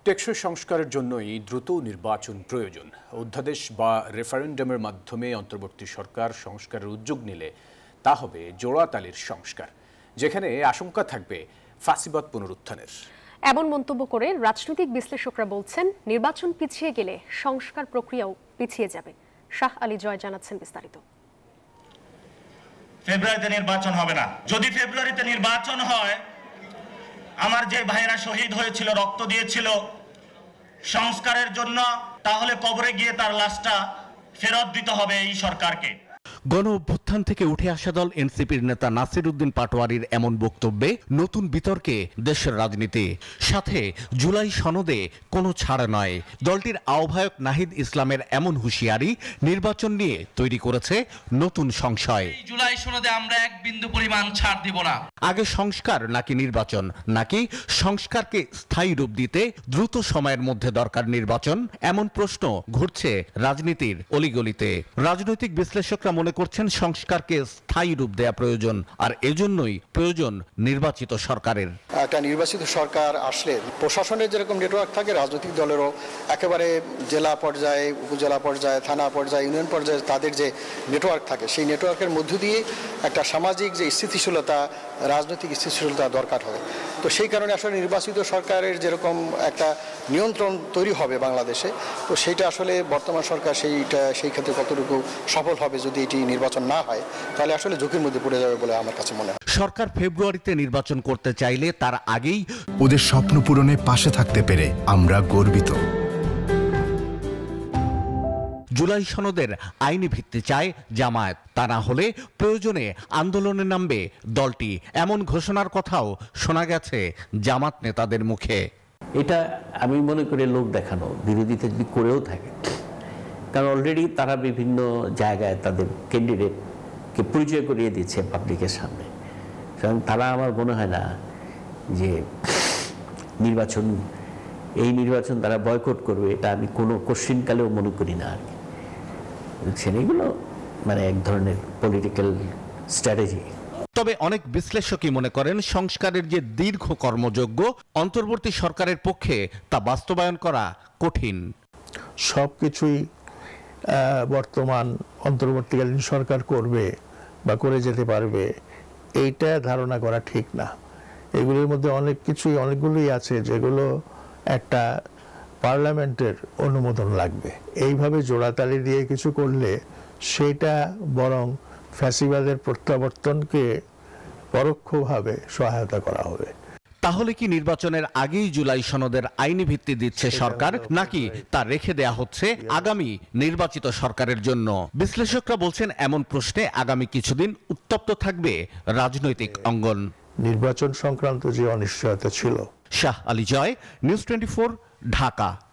টেকসই সংস্কারের জন্যই দ্রুত নির্বাচন প্রয়োজন। অধ্যাদেশ বা রেফারেন্ডামের মাধ্যমে অন্তর্বর্তী সরকার সংস্কারের উদ্যোগ নিলে তা হবে জোড়াতালির সংস্কার, যেখানে আশঙ্কা থাকবে ফ্যাসিবাদ পুনরুত্থানের। এমন মন্তব্য করে রাজনৈতিক বিশ্লেষকরা বলছেন, নির্বাচন পিছিয়ে গেলে সংস্কার প্রক্রিয়াও পিছিয়ে যাবে। শাহ আলী জয় জানাচ্ছেন বিস্তারিত। ফেব্রুয়ারিতে নির্বাচন হবে না। যদি ফেব্রুয়ারিতে নির্বাচন হয়, আমার যে ভাইয়েরা শহীদ হয়েছিল, রক্ত দিয়েছিল সংস্কারের জন্য, তাহলে কবরে গিয়ে তার লাশটা ফেরত দিতে হবে এই সরকারকে। গণ অভ্যুত্থান থেকে উঠে আসা দল এনসিপির নেতা নাসির উদ্দিন পাটোয়ারির এমন বক্তব্যে নতুন বিতর্কে দেশের রাজনীতি, সাথে জুলাই সনদে কোনো ছাড় নয়। দলটির আহ্বায়ক নাহিদ ইসলামের এমন হুঁশিয়ারি নির্বাচন নিয়ে তৈরি করেছে নতুন সংশয়। জুলাই সনদে আমরা এক বিন্দু পরিমাণ ছাড় দিব না। আগে সংস্কার নাকি নির্বাচন, নাকি সংস্কারকে স্থায়ী রূপ দিতে দ্রুত সময়ের মধ্যে দরকার নির্বাচন, এমন প্রশ্ন ঘুরছে রাজনীতির অলিগলিতে। রাজনৈতিক বিশ্লেষকরা মনে করছেন সংস্কারকে স্থায়ী রূপ দেয়া প্রয়োজন, আর এজন্যই প্রয়োজন নির্বাচিত সরকারের। একটা নির্বাচিত সরকার আসলে প্রশাসনের যেরকম নেটওয়ার্ক থাকে, রাজনৈতিক দলেরও একেবারে জেলা পর্যায়ে, উপজেলা পর্যায়ে, থানা পর্যায়ে, ইউনিয়ন পর্যায়ে তাদের যে নেটওয়ার্ক থাকে, সেই নেটওয়ার্কের মধ্য দিয়ে একটা সামাজিক যে স্থিতিশীলতা, রাজনৈতিক স্থিতিশীলতা দরকার হয়। তো সেই কারণে আসলে নির্বাচিত সরকারের যেরকম একটা নিয়ন্ত্রণ তৈরি হবে বাংলাদেশে, তো সেইটা আসলে বর্তমান সরকার সেই ক্ষেত্রে কতটুকু সফল হবে যদি এটি নির্বাচন না হয়, তাহলে আসলে ঝুঁকির মধ্যে পড়ে যাবে বলে আমার কাছে মনে হয়। সরকার ফেব্রুয়ারিতে নির্বাচন করতে চাইলে তার আগেই ওদের স্বপ্ন পূরণে পাশে থাকতে পেরে আমরা গর্বিত। জুলাই সনদের আইনি ভিত্তি চায় জামায়াত, তা না হলে প্রয়োজনে আন্দোলনে নামবে দলটি, এমন ঘোষণার কথাও শোনা গেছে জামাত নেতাদের মুখে। এটা আমি মনে করি লোক দেখানো, বিরোধিতা যদি করেও থাকে, কারণ অলরেডি তারা বিভিন্ন জায়গায় তাদের ক্যান্ডিডেটকে পরিচয় করিয়ে দিচ্ছে পাবলিকের সামনে। কারণ তারা, আমার মনে হয় না যে এই নির্বাচন তারা বয়কট করবে, এটা আমি কোনো কোশ্চিনকালেও মনে করি না আর কি। বুঝছেন, এগুলো মানে এক ধরনের পলিটিক্যাল স্ট্র্যাটেজি। তবে অনেক বিশ্লেষকই মনে করেন সংস্কারের যে দীর্ঘ কর্মযজ্ঞ, অন্তর্বর্তী সরকারের পক্ষে তা বাস্তবায়ন করা কঠিন। সবকিছুই বর্তমান অন্তর্বর্তীকালীন সরকার করবে বা করে যেতে পারবে, এইটা ধারণা করা ঠিক না। এগুলোর মধ্যে অনেকগুলোই আছে যেগুলো একটা পার্লামেন্টের অনুমোদন লাগবে। এইভাবে জোড়াতালি দিয়ে কিছু করলে সেটা বরং ফ্যাসিবাদের প্রত্যাবর্তনকে পরোক্ষভাবে সহায়তা করা হবে। তাহলে কি নির্বাচনের আগেই জুলাই সনদের আইনি ভিত্তি দিচ্ছে সরকার, নাকি তা রেখে দেয়া হচ্ছে আগামী নির্বাচিত সরকারের জন্য? বিশ্লেষকরা বলছেন, এমন প্রশ্নে আগামী কিছুদিন উত্তপ্ত থাকবে রাজনৈতিক অঙ্গন। নির্বাচন সংক্রান্ত যে অনিশ্চয়তা ছিল। শাহ আলী জয়, নিউজ 24, ঢাকা।